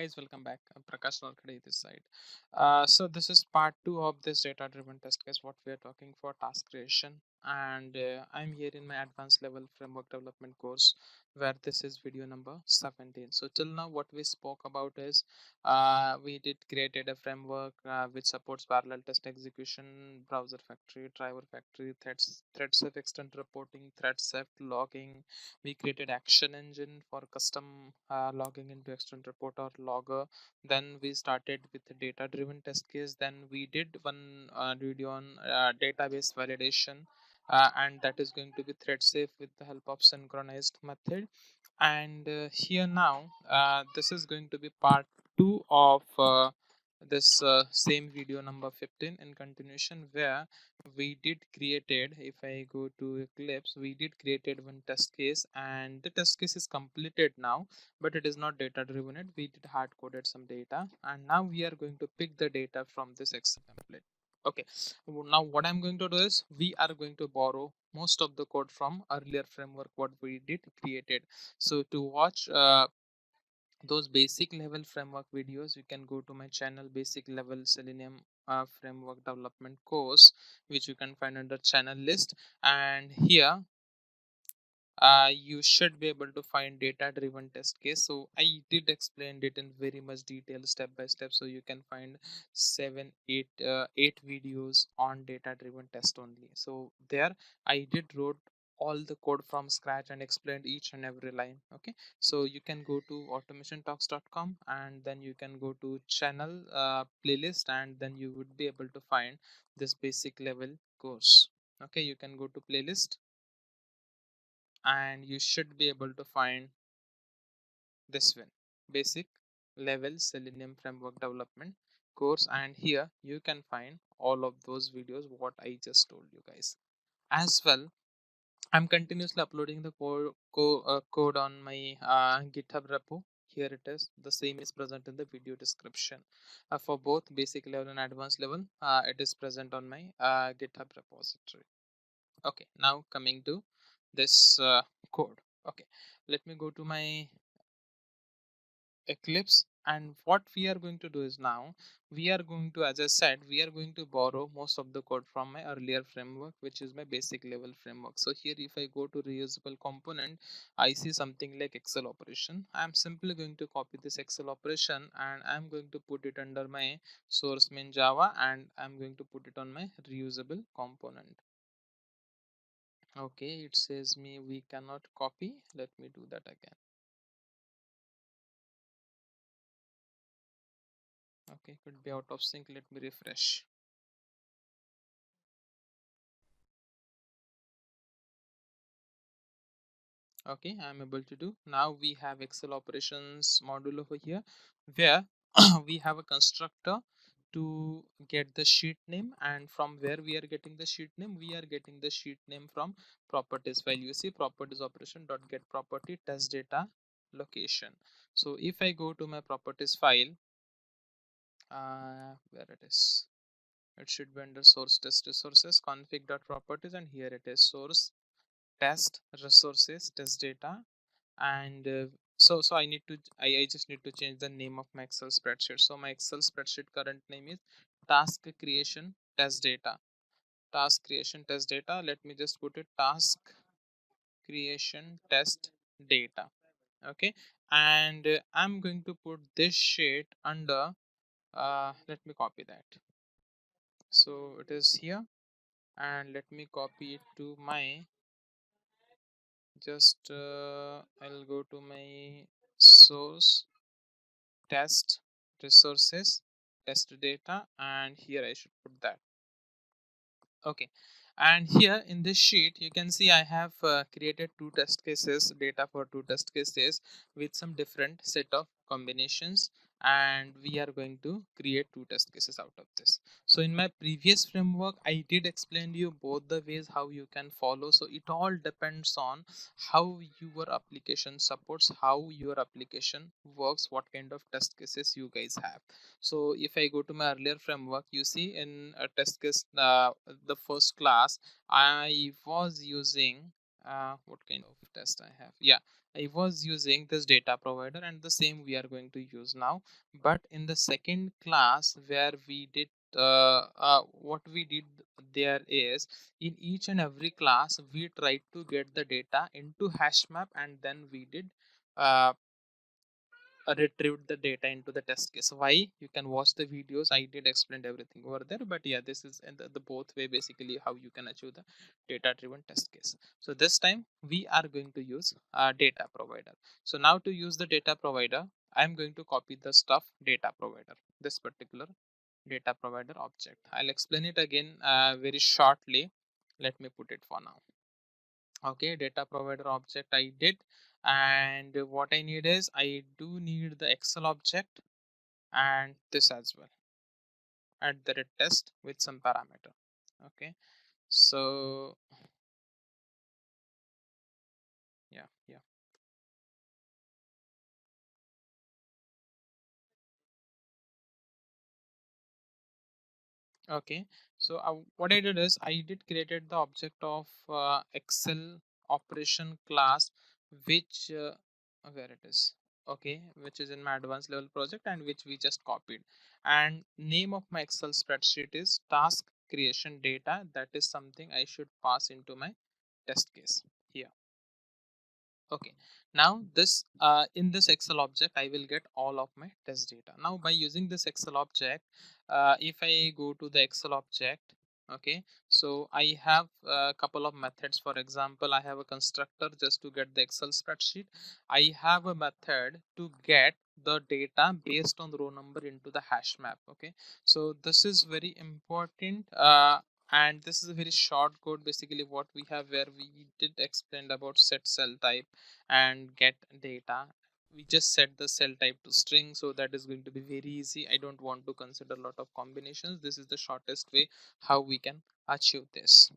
guys, welcome back. Prakash Nalkade this side. So this is part 2 of this data-driven test case. What we are talking for task creation, and I'm here in my advanced level framework development course, where this is video number 17. So till now, what we spoke about is we did created a framework which supports parallel test execution, browser factory, driver factory, thread safe extent reporting, thread safe logging. We created action engine for custom logging into external report or logger. Then we started with the data driven test case. Then we did one video on database validation, and that is going to be thread safe with the help of synchronized method. And here now this is going to be part 2 of this same video number 15 in continuation, where we did created, if I go to Eclipse, we did created one test case, and the test case is completed now, but it is not data driven yet. We did hard coded some data, and now we are going to pick the data from this Excel template. Okay, now what I'm going to do is we are going to borrow most of the code from earlier framework what we did created. So to watch those basic level framework videos, you can go to my channel basic level Selenium framework development course, which you can find under channel list. And here you should be able to find data driven test case. So I did explain it in very much detail step by step, so you can find 8 videos on data driven test only. So there I did wrote all the code from scratch and explained each and every line. Okay, so you can go to automationtalks.com, and then you can go to channel playlist, and then you would be able to find this basic level course. Okay, you can go to playlist, and you should be able to find this one, basic level Selenium framework development course. And here you can find all of those videos what I just told you guys. As well, I'm continuously uploading the code on my GitHub repo. Here it is, the same is present in the video description. For both basic level and advanced level, it is present on my GitHub repository. Okay, now coming to this code. Okay, let me go to my Eclipse, and what we are going to do is now we are going to, as I said, we are going to borrow most of the code from my earlier framework, which is my basic level framework. So here if I go to reusable component, I see something like Excel operation. I'm simply going to copy this Excel operation, and I'm going to put it under my source main Java, and I'm going to put it on my reusable component. Okay, it says me we cannot copy. Let me do that again. Okay, could be out of sync. Let me refresh. Okay, I'm able to do. Now we have Excel operations module over here, where we have a constructor to get the sheet name, and from where we are getting the sheet name, we are getting the sheet name from properties file. You see properties operation dot get property test data location. So if I go to my properties file, where it is, it should be under source test resources config dot properties, and here it is source test resources test data. And so I need to I just need to change the name of my Excel spreadsheet. So my Excel spreadsheet current name is task creation test data. Task creation test data, let me just put it task creation test data. Okay, and I'm going to put this sheet under let me copy that. So it is here, and let me copy it to my, just I'll go to my source test resources test data, and here I should put that. Okay, and here in this sheet you can see I have created two test cases, data for two test cases with some different set of combinations, and we are going to create two test cases out of this. So in my previous framework I did explain to you both the ways how you can follow. So it all depends on how your application supports, how your application works, what kind of test cases you guys have. So if I go to my earlier framework, you see in a test case, the first class I was using What kind of test I have? Yeah, I was using this data provider, and the same we are going to use now. But in the second class where we did what we did there is, in each and every class we tried to get the data into hash map, and then we did uh, retrieved the data into the test case. Why? You can watch the videos, I did explain everything over there. But yeah, this is in the both way basically how you can achieve the data driven test case. So this time we are going to use a data provider. So now to use the data provider, I'm going to copy the stuff data provider, this particular data provider object. I'll explain it again very shortly. Let me put it for now. Okay, data provider object I did, and what I need is I do need the Excel object and this as well at the test with some parameter. Okay, so yeah. Okay, so what I did is I did created the object of Excel operation class, which where it is. Okay, which is in my advanced level project and which we just copied. And name of my Excel spreadsheet is task creation data. That is something I should pass into my test case here. Okay, now this in this Excel object, I will get all of my test data. Now by using this Excel object, if I go to the Excel object, okay, so I have a couple of methods. For example, I have a constructor just to get the Excel spreadsheet. I have a method to get the data based on the row number into the hash map. Okay, so this is very important. And this is a very short code basically what we have, where we did explain about set cell type and get data. We just set the cell type to string, so that is going to be very easy. I don't want to consider a lot of combinations. This is the shortest way how we can achieve this.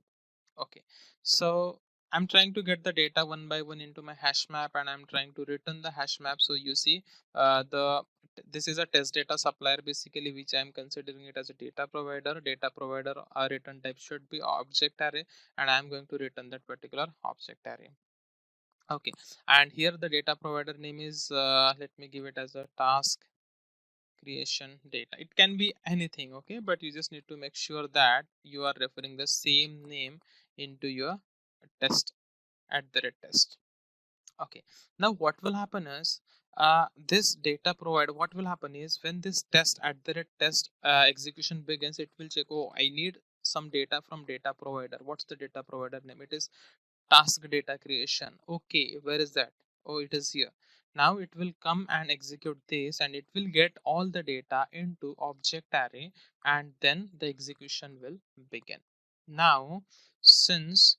Okay, so I'm trying to get the data one by one into my hash map, and I'm trying to return the hash map. So you see, the this is a test data supplier basically, which I'm considering it as a data provider. Data provider return type should be object array, and I'm going to return that particular object array. Okay, and here the data provider name is let me give it as a task creation data. It can be anything, okay, but you just need to make sure that you are referring the same name into your test at the red test. Okay, now what will happen is this data provider, what will happen is when this test at the red test execution begins, it will check, oh, I need some data from data provider. What's the data provider name? It is task data creation. Okay, where is that? Oh, it is here. Now it will come and execute this, and it will get all the data into object array, and then the execution will begin. Now since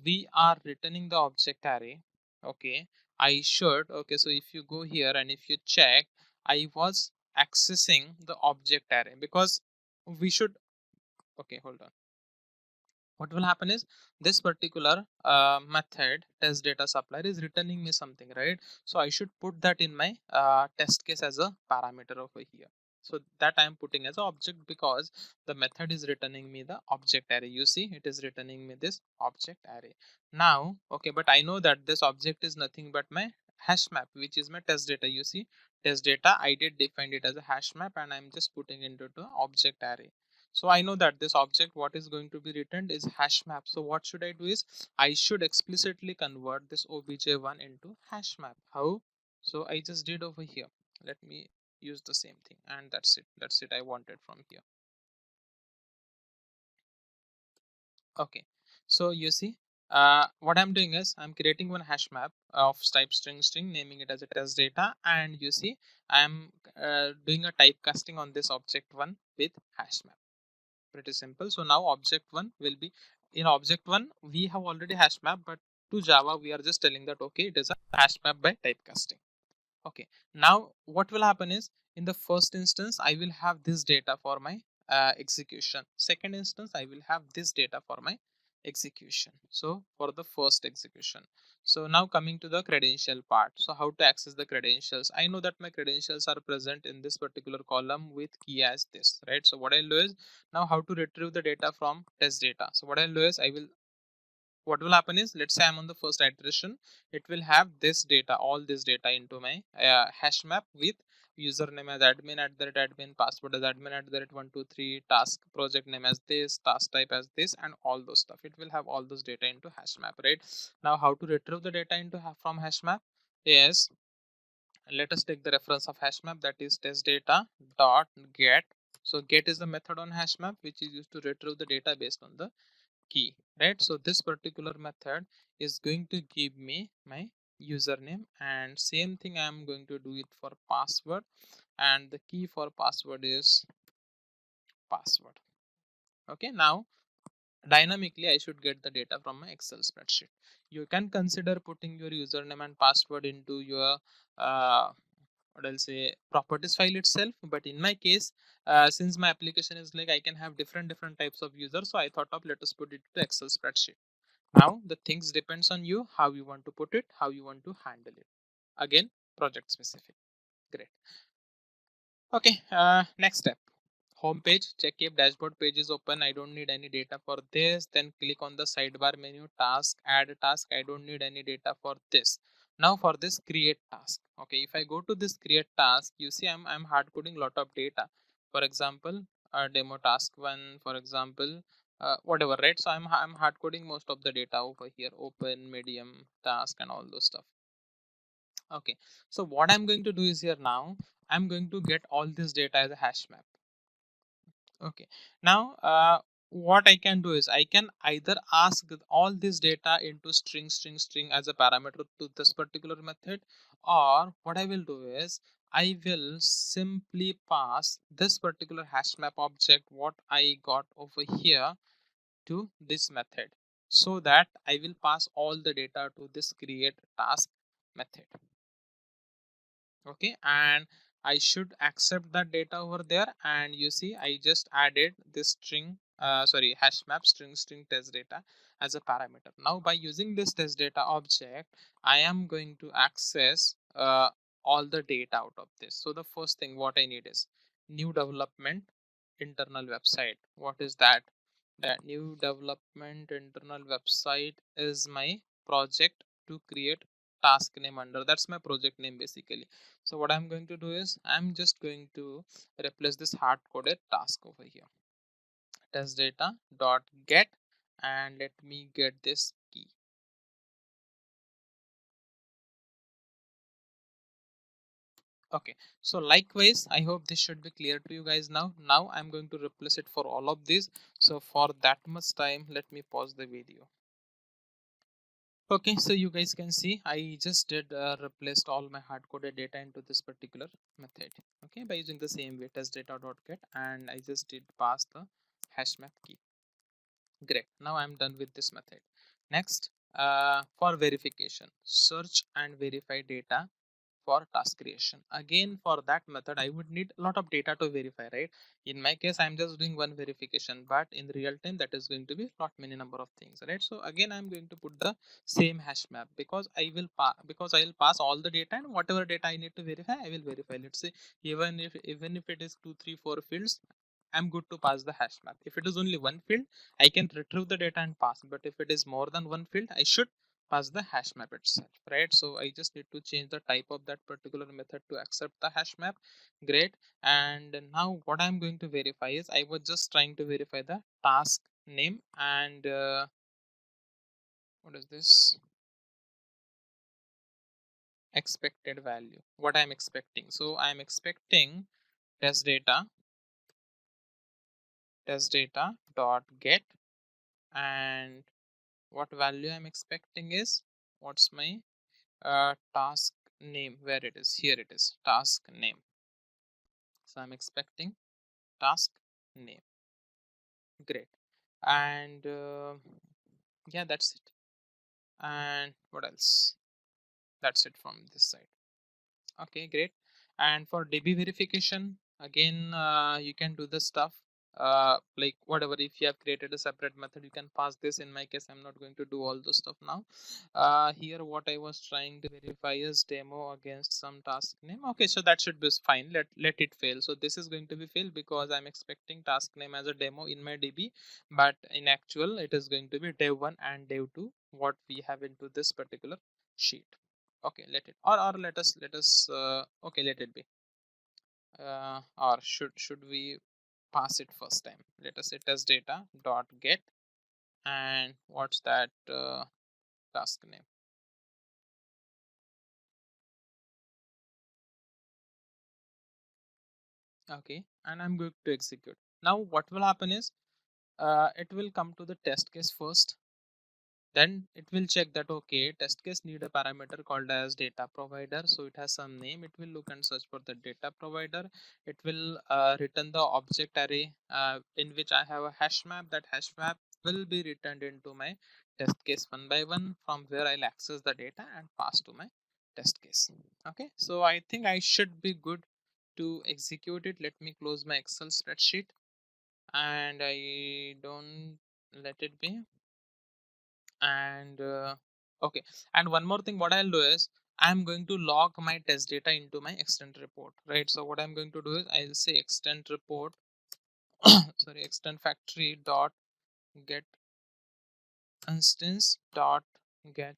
we are returning the object array, okay, I should, okay, so if you go here and if you check, I was accessing the object array because we should, okay, hold on. What will happen is this particular method test data supplier is returning me something, right? So I should put that in my test case as a parameter over here. So that I am putting as an object because the method is returning me the object array. You see, it is returning me this object array now. Okay, but I know that this object is nothing but my hash map, which is my test data. You see, test data, I did define it as a hash map, and I'm just putting into the object array. So I know that this object, what is going to be returned is hash map. So what should I do is I should explicitly convert this obj1 into hash map. How? So I just did over here. Let me use the same thing, and that's it. That's it I wanted from here. Okay. So you see, what I'm doing is I'm creating one hash map of type string, naming it as a test data, and you see I'm doing a typecasting on this object one with hash map. Pretty simple. So now object one will be, in object one we have already hash map, but to Java we are just telling that okay, it is a hash map by typecasting. Okay, now what will happen is in the first instance I will have this data for my execution. Second instance I will have this data for my execution. So for the first execution. So now coming to the credential part. So how to access the credentials? I know that my credentials are present in this particular column with key as this, right? So what I'll do is now how to retrieve the data from test data. So what I'll do is I will what will happen is, let's say I'm on the first iteration, it will have this data, all this data into my hash map with username as admin at the rate admin, password as admin at the rate 123, task project name as this, task type as this, and all those stuff. It will have all those data into hash map, right? Now, how to retrieve the data into from hash map is, let us take the reference of hash map, that is test data dot get. So get is the method on hash map which is used to retrieve the data based on the key, right? So this particular method is going to give me my username, and same thing I am going to do it for password, and the key for password is password. Okay, now dynamically I should get the data from my Excel spreadsheet. You can consider putting your username and password into your what I'll say properties file itself, but in my case, since my application is like I can have different types of users, so I thought of, let us put it to Excel spreadsheet. Now the things depends on you, how you want to put it, how you want to handle it. Again, project specific. Great. Okay, next step. Home page, check if dashboard page is open. I don't need any data for this. Then click on the sidebar menu, task, add a task. I don't need any data for this. Now for this create task. Okay, if I go to this create task, you see I'm hard coding lot of data. For example, demo task one, for example, whatever, right? So I'm hard coding most of the data over here, open, medium, task, and all those stuff. Okay, so what I'm going to do is here now, I'm going to get all this data as a hash map. Okay, now what I can do is I can either ask all this data into string as a parameter to this particular method, or what I will do is I will simply pass this particular hash map object what I got over here to this method, so that I will pass all the data to this create task method. Okay, and I should accept that data over there, and you see I just added this string sorry, hash map string test data as a parameter. Now by using this test data object, I am going to access all the data out of this. So the first thing what I need is new development internal website. What is that? That new development internal website is my project to create task name under. That's my project name basically. So what I'm going to do is I'm just going to replace this hard coded task over here, test data dot get, and let me get this key. Okay, so likewise I hope this should be clear to you guys. Now I'm going to replace it for all of these. So for that much time, let me pause the video. Okay, so you guys can see I just did replaced all my hard coded data into this particular method. Okay, by using the same way test data dot get, and I just did pass the hash map key. Great, now I'm done with this method. Next, for verification, search and verify data for task creation. Again, for that method I would need a lot of data to verify, right? In my case I'm just doing one verification, but in real time that is going to be lot many number of things, right? So again I'm going to put the same hash map, because I will pass all the data, and whatever data I need to verify I will verify. Let's say even if it is 2 3 4 fields, I'm good to pass the hash map. If it is only one field, I can retrieve the data and pass, but if it is more than one field, I should pass the hash map itself, right? So I just need to change the type of that particular method to accept the hash map. Great. And now what I'm going to verify is, I was just trying to verify the task name, and what is this expected value, what I'm expecting. So I'm expecting test data dot get, and what value I'm expecting is, what's my task name, where it is, here it is, task name. So I'm expecting task name. Great. And yeah, that's it. And what else? That's it from this side. Okay, great. And for DB verification, again, you can do the stuff. like whatever, if you have created a separate method, you can pass this. In my case, I'm not going to do all the stuff now. Here what I was trying to verify is demo against some task name. Okay, so that should be fine. Let it fail. So this is going to be fail because I'm expecting task name as a demo in my DB, but in actual it is going to be dev1 and dev2 what we have into this particular sheet. Okay, let it, or let us okay, let it be. Or should we pass it first time? Let us say test data dot get, and what's that task name? Okay, and I'm going to execute. Now what will happen is it will come to the test case first. Then it will check that okay, test case need a parameter called as data provider, so it has some name. It will look and search for the data provider. It will return the object array in which I have a hash map. That hash map will be returned into my test case one by one, from where I'll access the data and pass to my test case. Okay, so I think I should be good to execute it. Let me close my Excel spreadsheet, and I don't, let it be. And okay, and one more thing what I'll do is I'm going to log my test data into my extend report, right? So what I'm going to do is I'll say extend report sorry, extend factory dot get instance dot get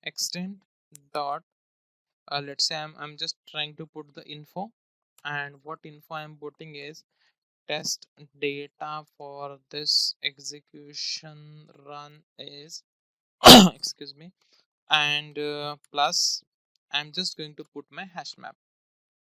extend dot let's say I'm just trying to put the info, and what info I'm putting is test data for this execution run is excuse me, and plus I'm just going to put my hash map,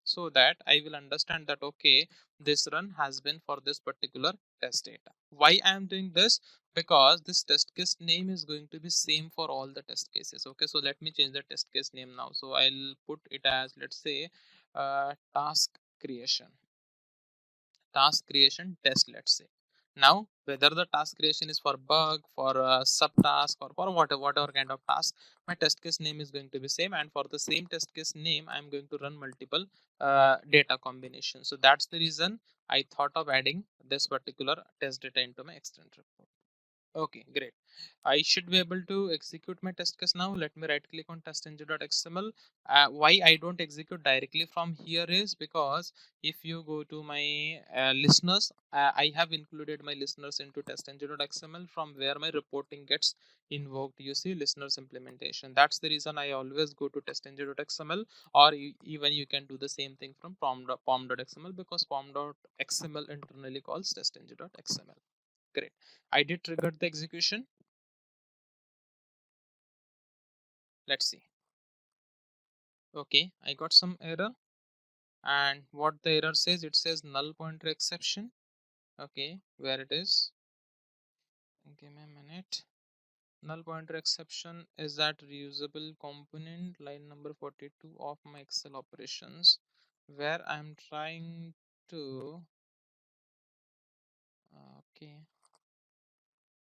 so that I will understand that okay, this run has been for this particular test data. Why I am doing this? Because this test case name is going to be same for all the test cases. Okay, so let me change the test case name now. So I'll put it as, let's say, task creation test, let's say. Now whether the task creation is for bug, for a subtask, or for whatever kind of task, my test case name is going to be same, and for the same test case name I'm going to run multiple data combinations. So that's the reason I thought of adding this particular test data into my extend report. Okay, great. I should be able to execute my test case now. Let me right click on testng.xml. Why I don't execute directly from here is because if you go to my listeners, I have included my listeners into testng.xml, from where my reporting gets invoked. You see, listeners implementation. That's the reason I always go to testng.xml, or even you can do the same thing from pom.xml, because pom.xml internally calls testng.xml. Great. I did trigger the execution. Let's see. Okay, I got some error. And what the error says, it says null pointer exception. Okay, where it is? Give me a minute. Null pointer exception is that reusable component, line number 42 of my Excel operations, where I'm trying to. Okay,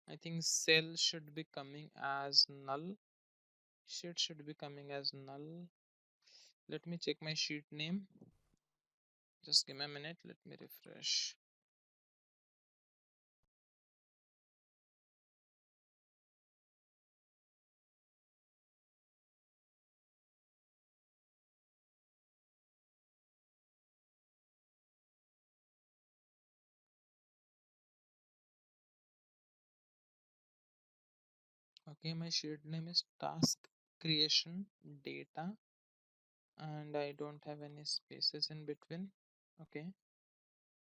I think cell should be coming as null. Sheet should be coming as null. Let me check my sheet name. Just give me a minute. Let me refresh. Okay, my sheet name is task creation data, and I don't have any spaces in between. Okay,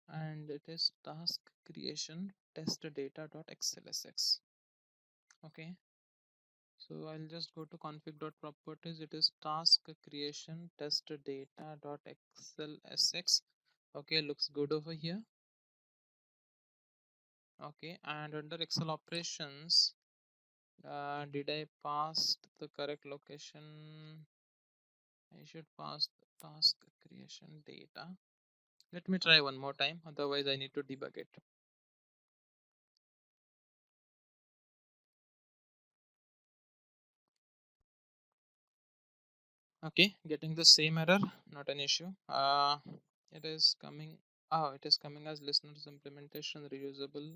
and it is task creation test data.xlsx. Okay, so I'll just go to config.properties. It is task creation test data.xlsx. Okay, looks good over here. Okay, and under Excel operations, did I pass the correct location? I should pass the task creation data. Let me try one more time, otherwise I need to debug it. Okay, getting the same error, not an issue. It is coming Oh, it is coming as listeners implementation reusable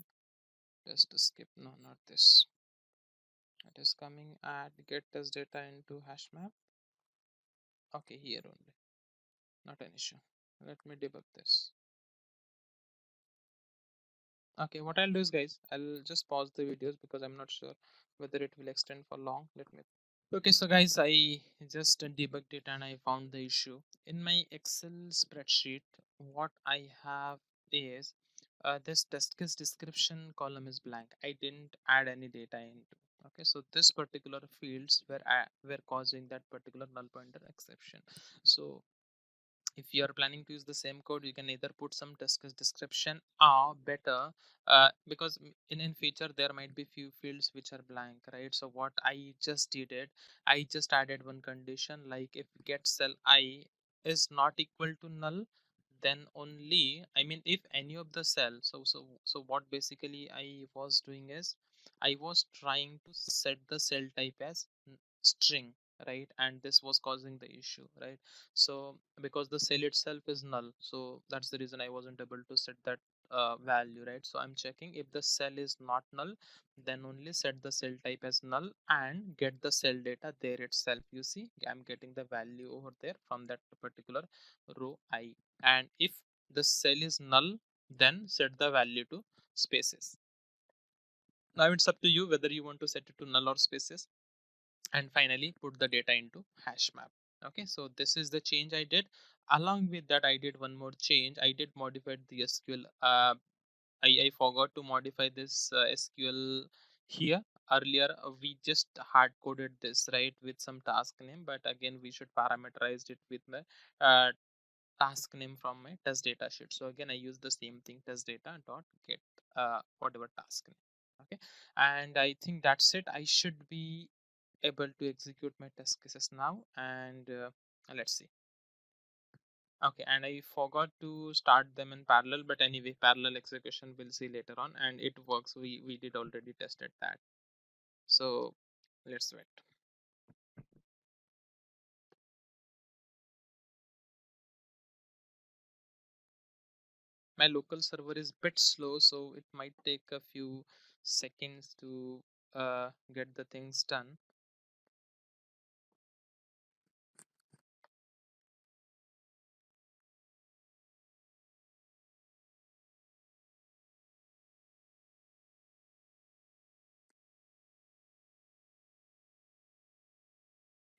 test skip. No, not this. It is coming at get test data into hash map. Okay, here only. Not an issue. Let me debug this. Okay, what I'll do is, guys, I'll just pause the videos because I'm not sure whether it will extend for long. Let me. Okay, so guys, I just debugged it and I found the issue. In my Excel spreadsheet, what I have is this test case description column is blank. I didn't add any data into. Okay, so this particular fields were causing that particular null pointer exception. So if you are planning to use the same code, you can either put some test case description or better, because in feature there might be few fields which are blank, right? So what I just did it, I just added one condition, like if get cell I is not equal to null, then only, I mean, if any of the cell, so what basically I was doing is I was trying to set the cell type as string, right? And this was causing the issue, right? So because the cell itself is null, so that's the reason I wasn't able to set that value, right? So I'm checking if the cell is not null, then only set the cell type as null and get the cell data there itself. You see, I'm getting the value over there from that particular row I. And if the cell is null, then set the value to spaces. Now it's up to you whether you want to set it to null or spaces. And finally put the data into hash map. Okay, so this is the change I did. Along with that, I did one more change. I did modify the SQL. I forgot to modify this SQL here. Earlier we just hard coded this, right, with some task name, but again we should parameterize it with my uh, task name from my test data sheet. So again I use the same thing, test data dot get whatever task name. Okay, and I think that's it. I should be able to execute my test cases now, and let's see. Okay, and I forgot to start them in parallel, but anyway, parallel execution we'll see later on, and it works. We did already tested that. So let's wait. My local server is bit slow, so it might take a few seconds to get the things done.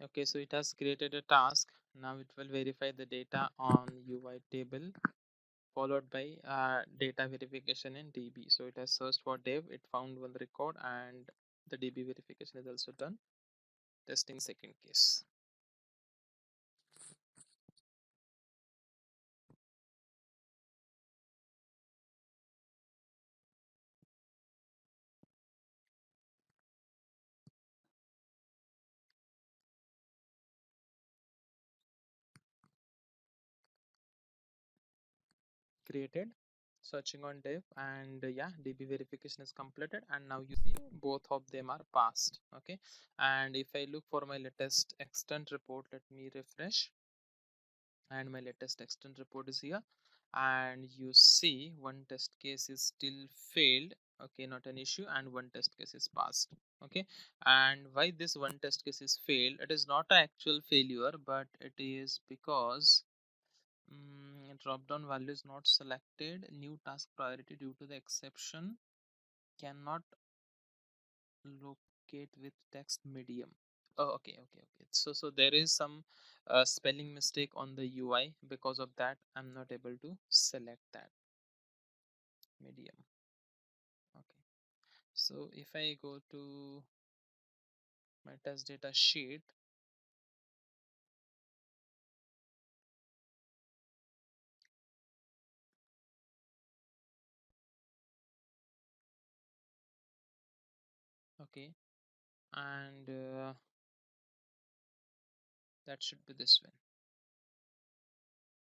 Okay, so it has created a task. Now it will verify the data on UI table, followed by data verification in DB. So it has searched for dev, it found one record, and the DB verification is also done. Testing second case. Created, searching on dev, and yeah, DB verification is completed, and now you see both of them are passed. Okay, and if I look for my latest extent report, let me refresh, and my latest extent report is here, and you see one test case is still failed. Okay, not an issue, and one test case is passed. Okay, and why this one test case is failed, it is not an actual failure, but it is because drop down value is not selected, new task priority due to the exception cannot locate with text medium. Oh, okay. So there is some spelling mistake on the UI. Because of that, I'm not able to select that medium. Okay. So if I go to my test data sheet, okay, and that should be this one.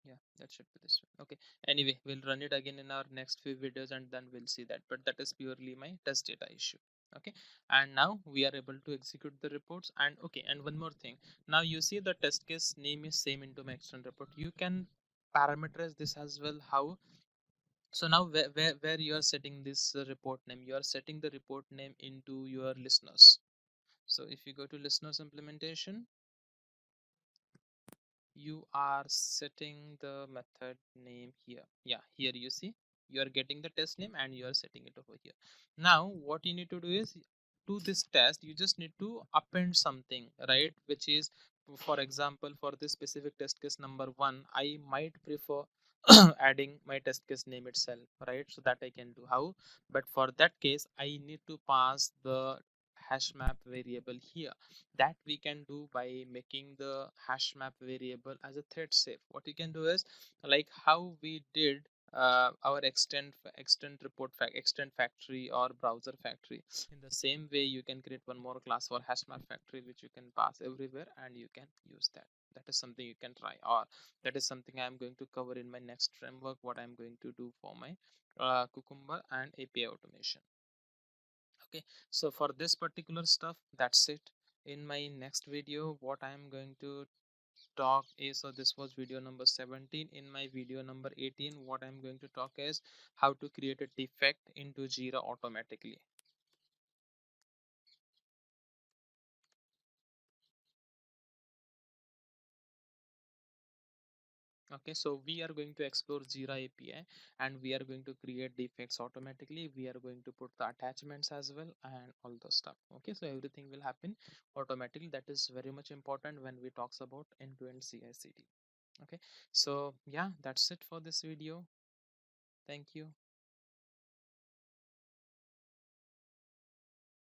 Yeah, that should be this one. Okay, anyway, we'll run it again in our next few videos and then we'll see that, but that is purely my test data issue. Okay, and now we are able to execute the reports. And okay, and one more thing, now you see the test case name is same into my external report. You can parameterize this as well. How? So now where you are setting this report name, you are setting the report name into your listeners. So if you go to listeners implementation, you are setting the method name here. Yeah, here you see you are getting the test name and you are setting it over here. Now what you need to do is, to this test you just need to append something, right? Which is, for example, for this specific test case number 1, I might prefer adding my test case name itself, right? So that I can do. How? But for that case I need to pass the hash map variable here. That we can do by making the hash map variable as a thread safe. What you can do is, like how we did our extend factory or browser factory. In the same way you can create one more class for hash map factory, which you can pass everywhere and you can use that. That is something you can try, or that is something I am going to cover in my next framework, what I am going to do for my Cucumber and API automation. Okay, so for this particular stuff, that's it. In my next video, what I am going to talk is, so this was video number 17. In my video number 18, what I'm going to talk is how to create a defect into Jira automatically. Okay, so we are going to explore Jira API and we are going to create defects automatically. We are going to put the attachments as well and all the stuff. Okay, so everything will happen automatically. That is very much important when we talks about end-to-end CI/CD. Okay, so yeah, that's it for this video. Thank you.